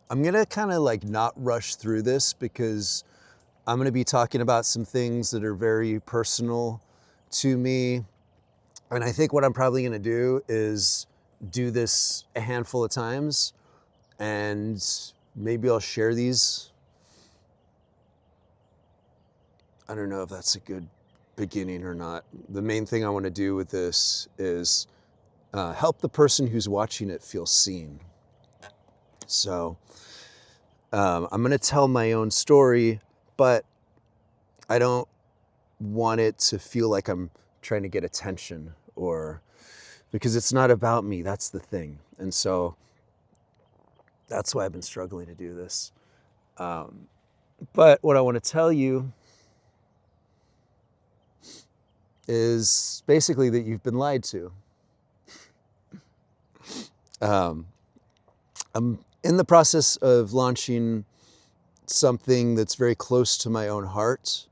I'm going to kind of like not rush through this because I'm going to be talking about some things that are very personal to me. And I think what I'm probably going to do is do this a handful of times, and maybe I'll share these. I don't know if that's a good beginning or not. The main thing I want to do with this is help the person who's watching it feel seen. So I'm going to tell my own story, but I don't want it to feel like I'm trying to get attention, or because it's not about me. That's the thing. And so that's why I've been struggling to do this. But what I want to tell you is basically that you've been lied to. I'm in the process of launching something that's very close to my own heart.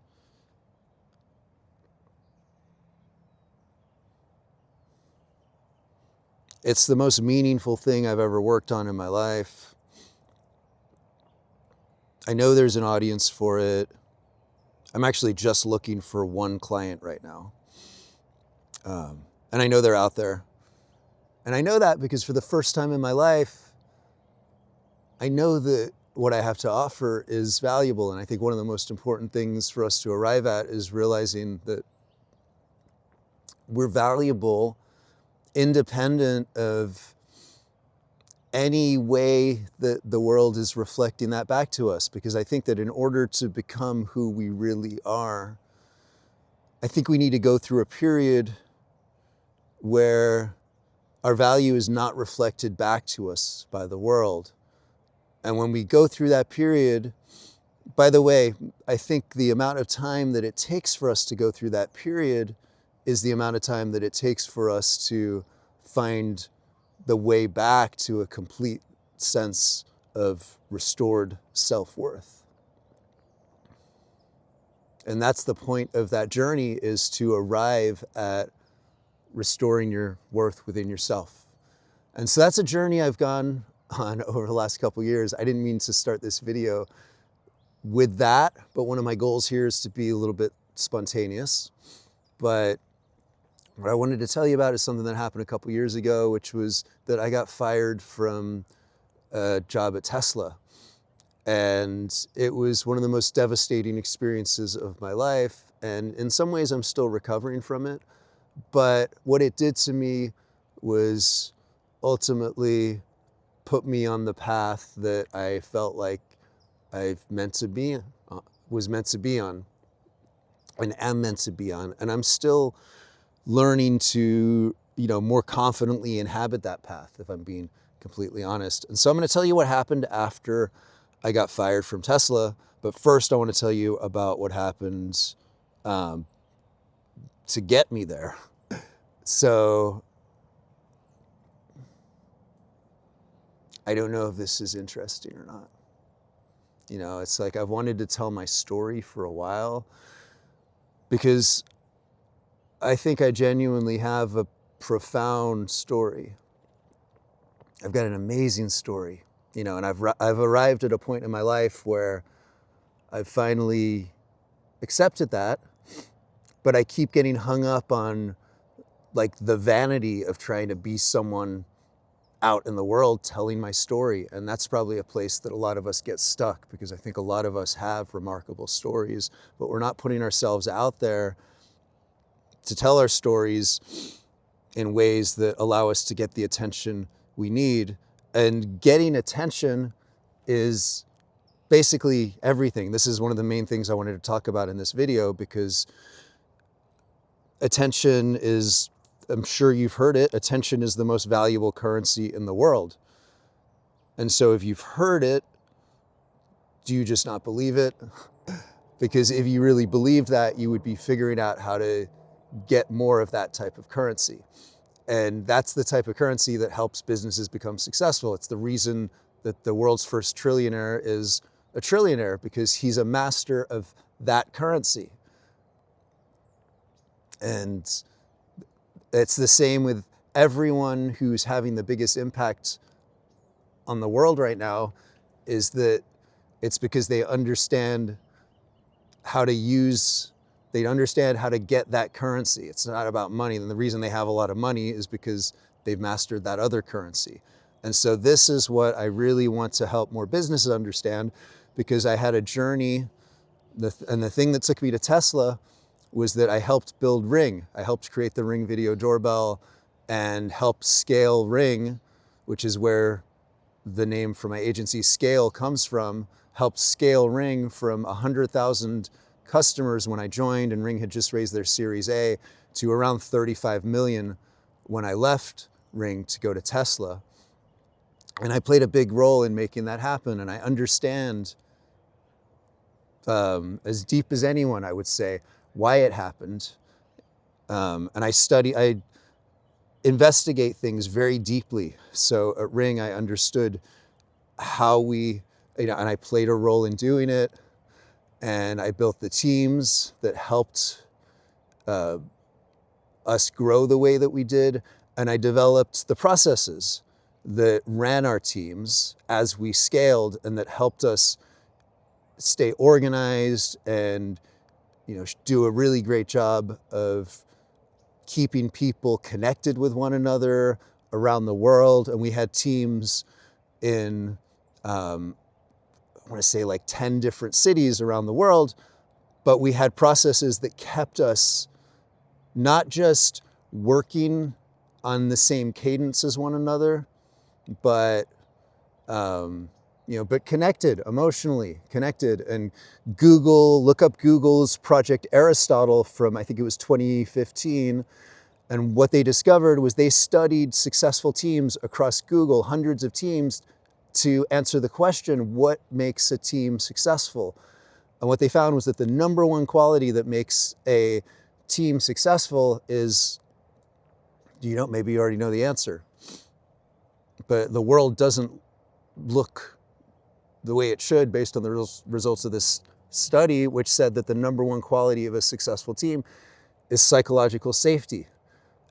It's the most meaningful thing I've ever worked on in my life. I know there's an audience for it. I'm actually just looking for one client right now. And I know they're out there. And I know that because for the first time in my life, I know that what I have to offer is valuable. And I think one of the most important things for us to arrive at is realizing that we're valuable independent of any way that the world is reflecting that back to us. Because I think that in order to become who we really are, I think we need to go through a period where our value is not reflected back to us by the world. And when we go through that period, by the way, I think the amount of time that it takes for us to go through that period is the amount of time that it takes for us to find the way back to a complete sense of restored self-worth. And that's the point of that journey, is to arrive at restoring your worth within yourself. And so that's a journey I've gone on over the last couple of years. I didn't mean to start this video with that, but one of my goals here is to be a little bit spontaneous. But what I wanted to tell you about is something that happened a couple of years ago, which was that I got fired from a job at Tesla. And it was one of the most devastating experiences of my life. And in some ways, I'm still recovering from it. But what it did to me was ultimately put me on the path that I felt like I was meant to be on, and am meant to be on. And I'm still learning to, more confidently inhabit that path, if I'm being completely honest. And so I'm going to tell you what happened after I got fired from Tesla. But first, I want to tell you about what happened to get me there. So I don't know if this is interesting or not. It's like I've wanted to tell my story for a while, because I think I genuinely have a profound story. I've got an amazing story, and I've arrived at a point in my life where I've finally accepted that, but I keep getting hung up on like the vanity of trying to be someone out in the world telling my story. And that's probably a place that a lot of us get stuck, because I think a lot of us have remarkable stories, but we're not putting ourselves out there to tell our stories in ways that allow us to get the attention we need. And getting attention is basically everything. This is one of the main things I wanted to talk about in this video, because attention is, I'm sure you've heard it, attention is the most valuable currency in the world. And so if you've heard it, do you just not believe it? Because if you really believed that, you would be figuring out how to get more of that type of currency. And that's the type of currency that helps businesses become successful. It's the reason that the world's first trillionaire is a trillionaire, because he's a master of that currency. And it's the same with everyone who's having the biggest impact on the world right now is that it's because they understand how to get that currency. It's not about money. And the reason they have a lot of money is because they've mastered that other currency. And so this is what I really want to help more businesses understand, because I had a journey, and the thing that took me to Tesla was that I helped build Ring. I helped create the Ring video doorbell and helped scale Ring, which is where the name for my agency Scale comes from. Helped scale Ring from 100,000 customers when I joined, and Ring had just raised their Series A, to around 35 million when I left Ring to go to Tesla. And I played a big role in making that happen. And I understand as deep as anyone, I would say, why it happened. And I investigate things very deeply. So at Ring, I understood how and I played a role in doing it. And I built the teams that helped us grow the way that we did. And I developed the processes that ran our teams as we scaled, and that helped us stay organized and do a really great job of keeping people connected with one another around the world. And we had teams in, I want to say like 10 different cities around the world, but we had processes that kept us not just working on the same cadence as one another, but but connected, emotionally connected. And look up Google's Project Aristotle from, I think it was 2015. And what they discovered was they studied successful teams across Google, hundreds of teams, to answer the question, what makes a team successful? And what they found was that the number one quality that makes a team successful is, maybe you already know the answer, but the world doesn't look the way it should based on the results of this study, which said that the number one quality of a successful team is psychological safety.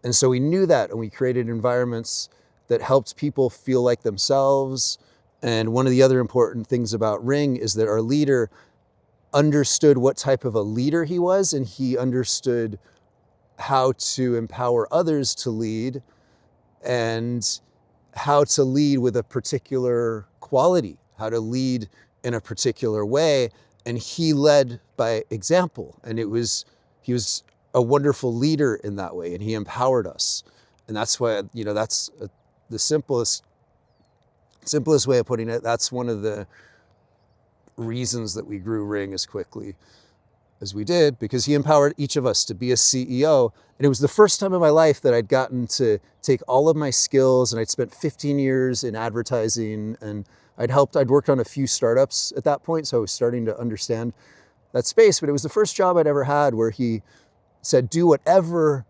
And so we knew that, and we created environments that helped people feel like themselves. And one of the other important things about Ring is that our leader understood what type of a leader he was, and he understood how to empower others to lead, and how to lead with a particular quality, how to lead in a particular way. And he led by example. And he was a wonderful leader in that way, and he empowered us. And that's why, that's the simplest way of putting it. That's one of the reasons that we grew Ring as quickly as we did, because he empowered each of us to be a CEO. And it was the first time in my life that I'd gotten to take all of my skills, and I'd spent 15 years in advertising, and I'd worked on a few startups at that point, so I was starting to understand that space. But it was the first job I'd ever had where he said, do whatever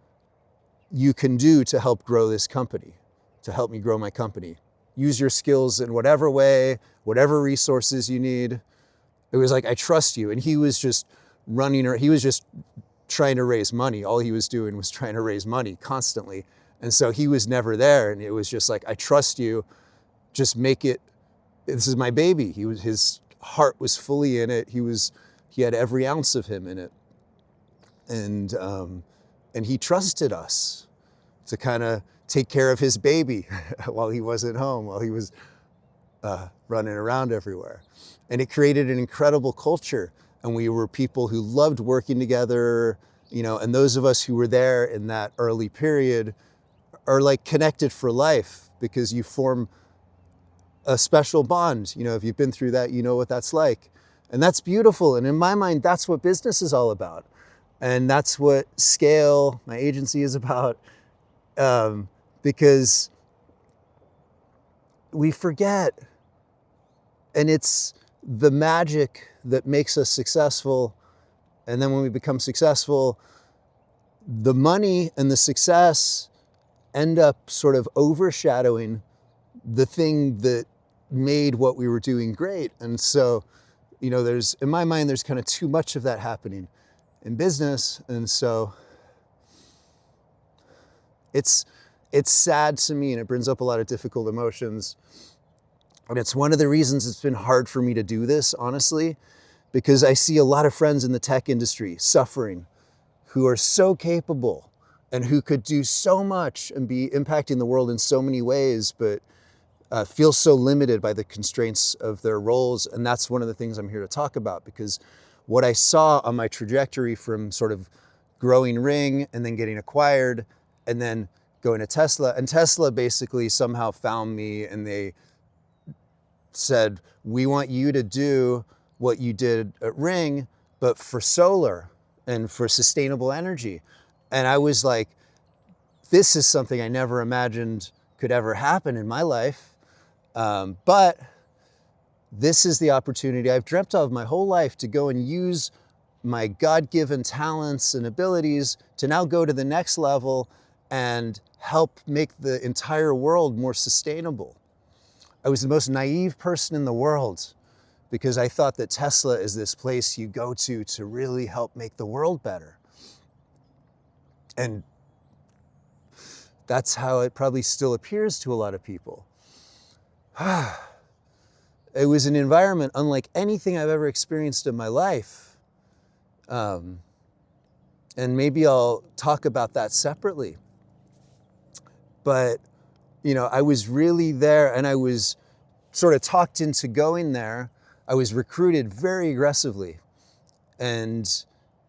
you can do to help grow this company, to help me grow my company. Use your skills in whatever way, whatever resources you need. It was like, I trust you. And he was just he was just trying to raise money. All he was doing was trying to raise money constantly. And so he was never there. And it was just like, I trust you, just make it, this is my baby. His heart was fully in it. He had every ounce of him in it. And he trusted us to kind of take care of his baby while he wasn't home, while he was running around everywhere. And it created an incredible culture. And we were people who loved working together, and those of us who were there in that early period are like connected for life, because you form a special bond. If you've been through that, you know what that's like. And that's beautiful. And in my mind, that's what business is all about. And that's what Scale, my agency, is about. Because we forget, and it's the magic that makes us successful. And then when we become successful, the money and the success end up sort of overshadowing the thing that made what we were doing great. And so, in my mind, there's kind of too much of that happening in business. And so it's it's sad to me and it brings up a lot of difficult emotions. And it's one of the reasons it's been hard for me to do this, honestly, because I see a lot of friends in the tech industry suffering who are so capable and who could do so much and be impacting the world in so many ways, but feel so limited by the constraints of their roles. And that's one of the things I'm here to talk about, because what I saw on my trajectory from sort of growing Ring and then getting acquired and then going to Tesla, and Tesla basically somehow found me and they said, we want you to do what you did at Ring, but for solar and for sustainable energy. And I was like, this is something I never imagined could ever happen in my life. But this is the opportunity I've dreamt of my whole life, to go and use my God-given talents and abilities to now go to the next level and help make the entire world more sustainable. I was the most naive person in the world because I thought that Tesla is this place you go to really help make the world better. And that's how it probably still appears to a lot of people. It was an environment unlike anything I've ever experienced in my life. And maybe I'll talk about that separately. But, you know, I was really there and I was sort of talked into going there. I was recruited very aggressively. And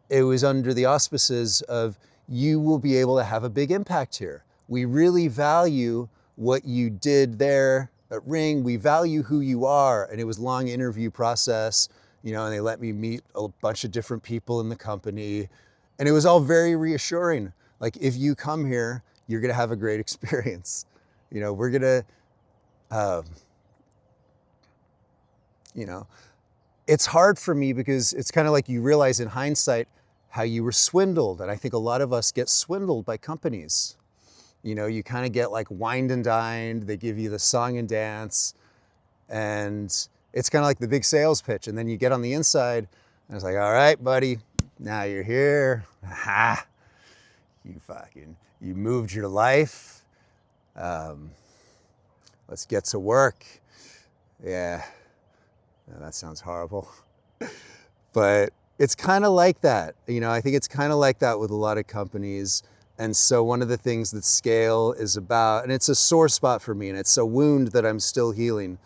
it was under the auspices of, you will be able to have a big impact here. We really value what you did there at Ring. We value who you are. And it was a long interview process, you know, and they let me meet a bunch of different people in the company. And it was all very reassuring. Like, if you come here, you're going to have a great experience. You know, we're going to, you know, it's hard for me because it's kind of like you realize in hindsight how you were swindled. And I think a lot of us get swindled by companies. You know, you kind of get like wined and dined. They give you the song and dance. And it's kind of like the big sales pitch. And then you get on the inside and it's like, all right, buddy, now you're here. Ha! You moved your life. Let's get to work. Yeah, that sounds horrible. But it's kind of like that. You know, I think it's kind of like that with a lot of companies. And so one of the things that scale is about, and it's a sore spot for me, and it's a wound that I'm still healing.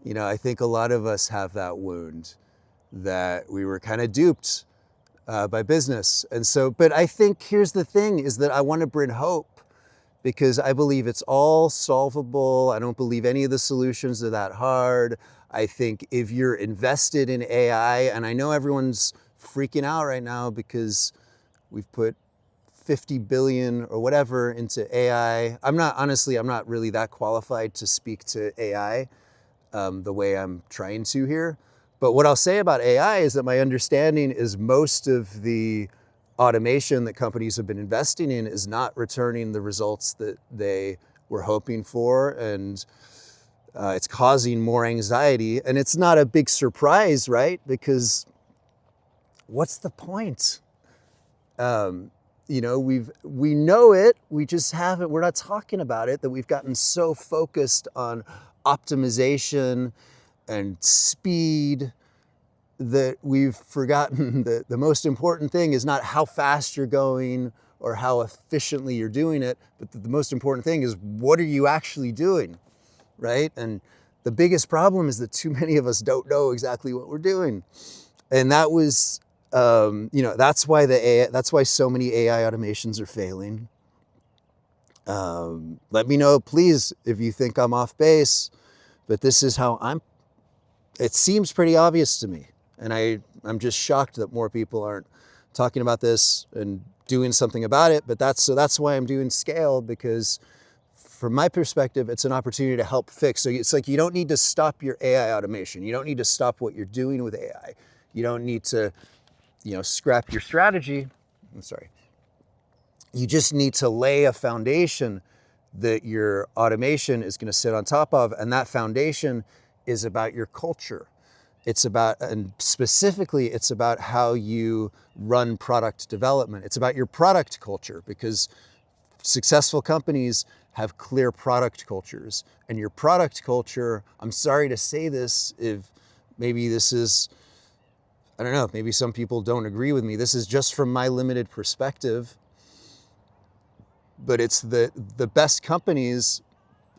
You know, I think a lot of us have that wound, that we were kind of duped by business. And so, but I think here's the thing, is that I want to bring hope, because I believe it's all solvable. I don't believe any of the solutions are that hard. I think if you're invested in AI, and I know everyone's freaking out right now because we've put 50 billion or whatever into AI. I'm not really that qualified to speak to AI the way I'm trying to here. But what I'll say about AI is that my understanding is most of the automation that companies have been investing in is not returning the results that they were hoping for. And it's causing more anxiety. And it's not a big surprise, right? Because what's the point? You know, we know it, we just haven't, we're not talking about it, that we've gotten so focused on optimization and speed that we've forgotten that the most important thing is not how fast you're going or how efficiently you're doing it, but the most important thing is, what are you actually doing, right? And the biggest problem is that too many of us don't know exactly what we're doing. And that was, you know, that's why so many AI automations are failing. Let me know, please, if you think I'm off base, but this is how it seems pretty obvious to me. And I'm just shocked that more people aren't talking about this and doing something about it. But that's why I'm doing Scale, because from my perspective, it's an opportunity to help fix. So it's like, you don't need to stop your AI automation. You don't need to stop what you're doing with AI. You don't need to, you know, scrap your strategy. I'm sorry. You just need to lay a foundation that your automation is going to sit on top of. And that foundation is about your culture. It's about, and specifically, it's about how you run product development. It's about your product culture, because successful companies have clear product cultures. And your product culture, I'm sorry to say this, if maybe this is, I don't know, maybe some people don't agree with me. This is just from my limited perspective, but it's the best companies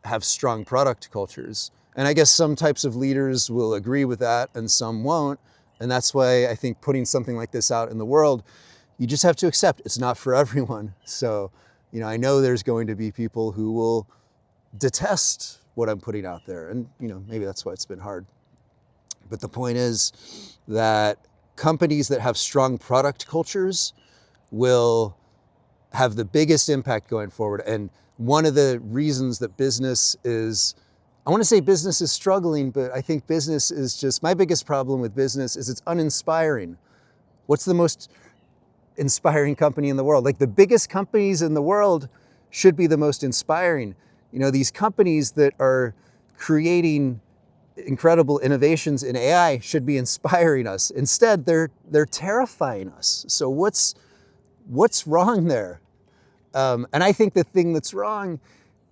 have strong product cultures. And I guess some types of leaders will agree with that and some won't. And that's why I think putting something like this out in the world, you just have to accept it's not for everyone. So, you know, I know there's going to be people who will detest what I'm putting out there. And, you know, maybe that's why it's been hard. But the point is that companies that have strong product cultures will have the biggest impact going forward. And one of the reasons that business is, I want to say business is struggling, but I think business is just, my biggest problem with business is it's uninspiring. What's the most inspiring company in the world? Like, the biggest companies in the world should be the most inspiring. You know, these companies that are creating incredible innovations in AI should be inspiring us. Instead, they're terrifying us. So what's wrong there? And I think the thing that's wrong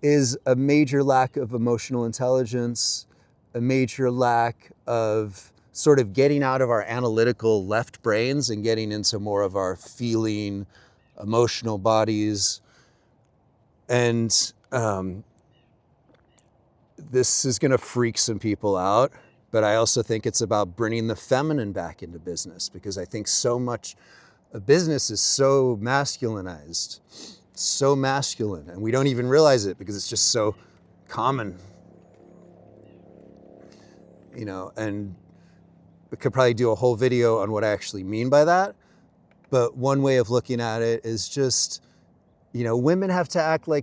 is a major lack of emotional intelligence, a major lack of sort of getting out of our analytical left brains and getting into more of our feeling, emotional bodies. And this is going to freak some people out, but I also think it's about bringing the feminine back into business, because I think so much of business is so masculinized, so masculine, and we don't even realize it because it's just so common, you know. And we could probably do a whole video on what I actually mean by that. But one way of looking at it is just, you know, women have to act like